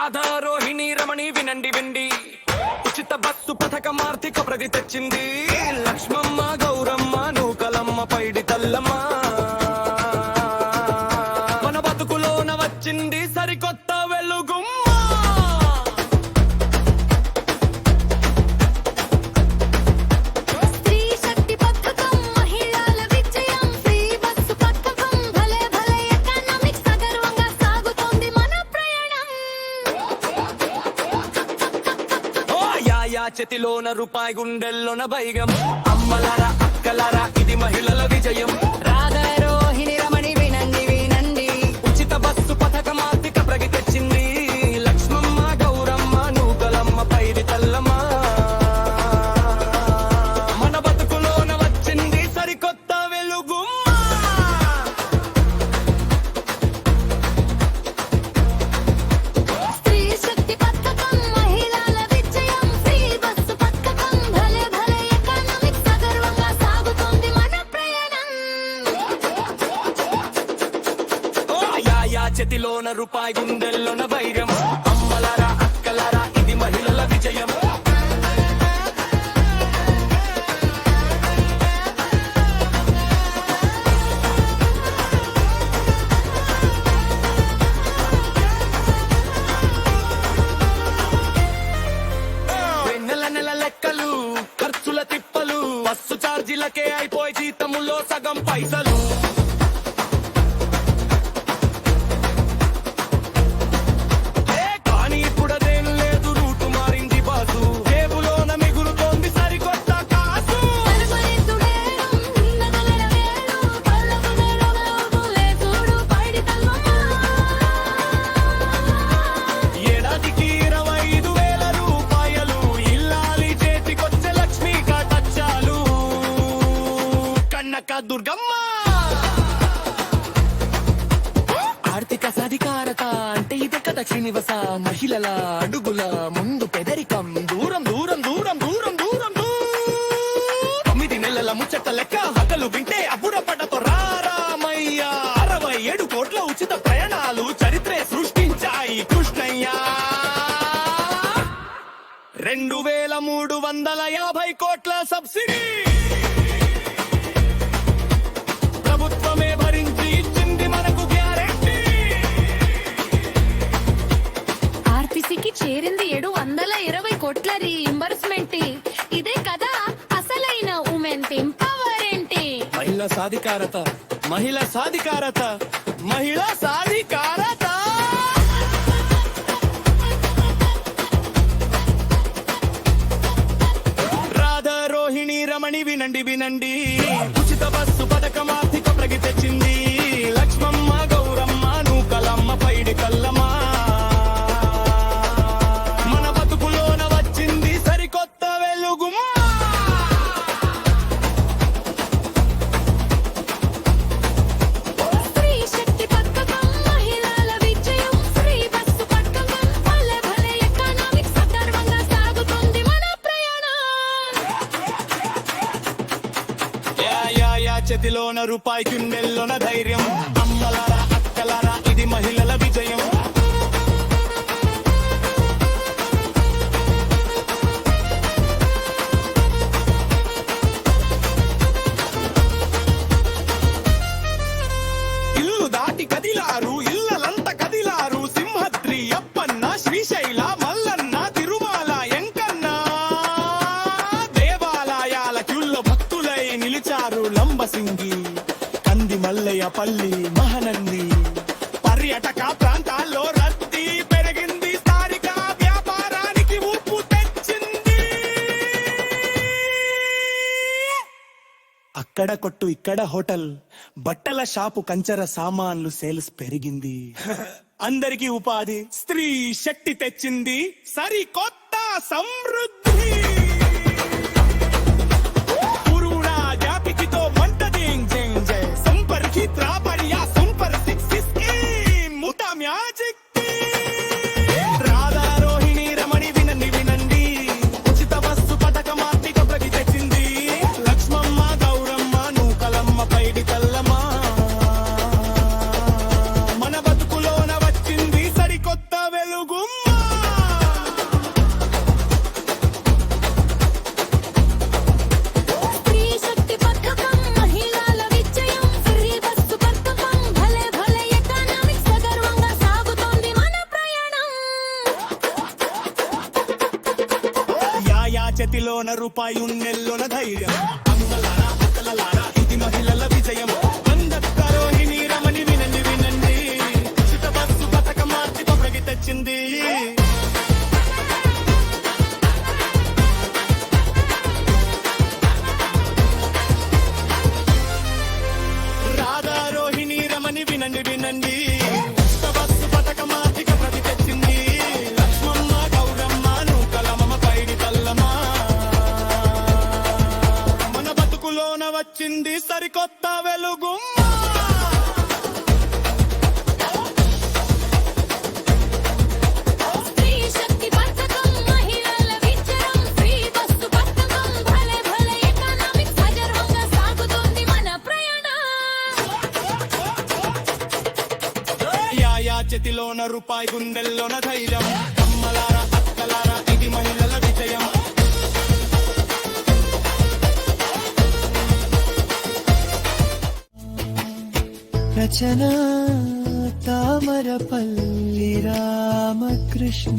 రాధా రోహిణి రమణి వినండి విండి, ఉచిత బస్సు పథకం ఆర్థిక ప్రగతి తెచ్చింది. లక్ష్మమ్మ గౌరమ్మ నూకలమ్మ పైడి తల్లమ్మ, మన బతుకులోన వచ్చింది సరికొత్త వెలుగుమ్మ. చేతిలోన రూపాయి గుండెల్లోన భైగం, అమ్మలారా అక్కలారా ఇది మహిళల విజయం. రాధా రోహిణి రమణి వినండి వినండి, ఉచిత బస్సు పథకం ఆర్థిక ప్రగతి తెచ్చింది. లక్ష్మమ్మ గౌరమ్మ నూకలమ్మ పైడి తల్లమ్మ, మన బతుకులోన వచ్చింది సరికొత్త వెలుగుమ్మ. చేతిలోన రూపాయి గుండెల్లోన వైరం, అమ్మలారా అక్కలారా ఇది మహిళల విజయం. నెల నెల లెక్కలు ఖర్చుల తిప్పలు, బస్సు ఛార్జీలకే అయిపోయి జీతములో సగం పైసలు. దుర్గమ్మ ఆర్థిక సాధికారత అంటే ఇదే కదా శ్రీనివాస. మహిళల అడుగుల ముందు పెదరికం దూరం దూరం దూరం దూరం దూరం దూరం. 9 నెలల ముచ్చట లెక్క హకలు వింటే అబ్బురపడతో రామయ్య. 67 కోట్ల ఉచిత ప్రయాణాలు చరిత్రే సృష్టించాయి కృష్ణయ్య. 2350 కోట్ల సబ్సిడీ ప్రభుత్వమే భరించి ఇచ్చింది మనకు గ్యారెంటీ. ఆర్టీసీకి చేరింది 720 కోట్ల రీఇంబర్స్మెంట్. ఇదే కదా అసలైన ఉమెన్ ఎంపవర్మెంట్. మహిళా సాధికారత, మహిళా సాధికారత, మహిళా సాధికారత. రాధా రోహిణి రమణి వినండి వినండి, ఉచిత బస్సు పథకం ఆర్థిక ప్రగతి తెచ్చింది. లక్ష్మమ్మ గౌరమ్మ నూకలమ్మ పైడి కల్లమ్మ, మన బతుకులోన వచ్చింది సరికొత్త వెలుగుమ్మ. చేతిలోన రూపాయి కుండెల్లోన ధైర్యం, అమ్మలారా అక్కలారా ఇది మహిళల విజయం. ఇల్లు దాటి కదిలారు, ఇళ్ళలంత కదిలారు. సింహద్రి అప్పన్న, శ్రీశైల మల్లన్న, తిరుమల ఎంకన్న, దేవాలయాల క్యూల్లో భక్తులై నిలిచారు. లంబసింగి, కంది మల్లయ్య పల్లి, మహనంది, పర్యాటక ప్రాంతాల్లో రద్దీ పెరిగింది. స్థానిక వ్యాపారానికి ఊపు తెచ్చింది. అక్కడ కొట్టు ఇక్కడ హోటల్, బట్టల షాపు కంచర సామాన్లు సేల్స్ పెరిగింది. అందరికీ ఉపాధి స్త్రీ శక్తి తెచ్చింది సరికొత్త సమృద్ధి. రాధా రోహిణి రమణి వినండి వినండి, ఉచిత బస్సు పథకం ఆర్థిక ప్రగతి తెచ్చింది. లక్ష్మమ్మ గౌరమ్మ నూకలమ్మ పైడి తల్లమ్మ, మన బతుకులోన వచ్చింది సరికొత్త వెలుగుమ్మ. రూపాయి ఉన్నెల్లోన ధైర్యం అమ్మలారా అక్కలలారా ఇది మహిళల విజయం వందక్క రోహిణి రమణి వినండి వినండి ఉచిత బస్సు పథకం ఆర్థిక ప్రగతి తెచ్చింది రాధా రోహిణి రమణి వినండి వినండి ఉచిత బస్సు పథకం ఆర్థిక ప్రగతి తెచ్చింది లక్ష్మమ్మ గౌరమ్మ నూకలమ్మ పైడి తల్లమ్మ మన బతుకులోన వచ్చింది సరికొత్త వెలుగుమ్మ స్త్రీ శక్తి పథకం మహిళల విజయం ఫ్రీ బస్సు పథకం భలే భలే ఎకనామిక్స్ సజర్వంగా సాగుతోంది మన ప్రయాణం యా చేతిలోన రూపాయి గుండెల్లోన ధైర్యం అమ్మలారా అక్కలారా ఇది మహిళల విజయం రచన తామరపల్లి రామకృష్ణ